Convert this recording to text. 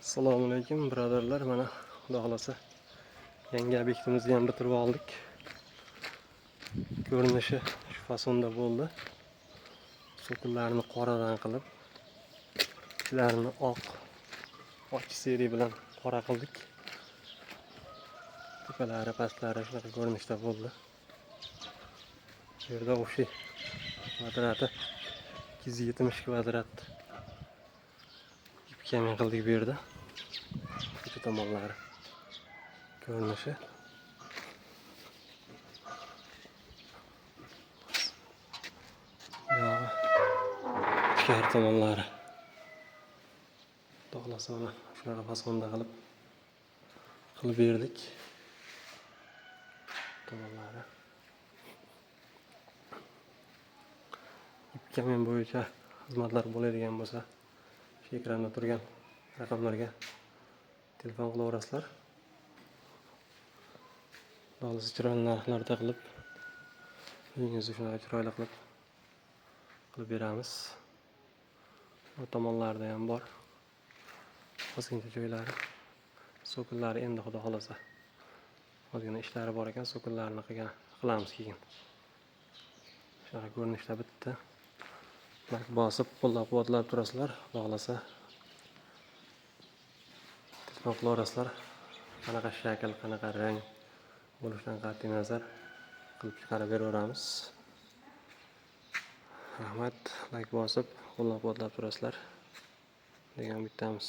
Assalomu alaykum birodarlar, mana xudo xolasa yangi obyektimizni ham bitirib oldik. Ko'rinishi shu fasonda bo'ldi. So'kinlarni qoradan qilib, ichilarini oq seri bilan qora qildik. Tepalari, pastlari shunaqa ko'rinishda bo'ldi. Bu yerda o'sha kvadrati 270 kvadrat ipkamin qildik bu yerda. Uch tomonlari ko'rinishi. Ichkari tomonlari to'g'lasa mana shunaqa fasonda qilib berdik. Tomonlari ipkamin bo'yicha xizmatlar bo'ladigan bo'lsa, shu ekranda turgan raqamlarga telefon qilaverasizlar. Xolis chiroyli narxlarda qilib, uyingizni shunaqa chiroyli qilib beramiz. Bu tomonlarda ham bor. Ozgincha joylari, so'kinlari endi xudo xolasa ozgina ishlari bor ekan, so'kinlarni qilamiz keyin. Shunaqa ko'rinishda bitdi. Like bosib, qo'llab-quvvatlab turasizlar. Xudo xolasa telefon qilaverasizlar. Qanaqa shakl, qanaqa rang bo'lishidan qat'iy nazar qilib chiqarib beraveramiz. Rahmat, like bosib, qo'llab-quvvatlab turasizlar degan umiddamiz.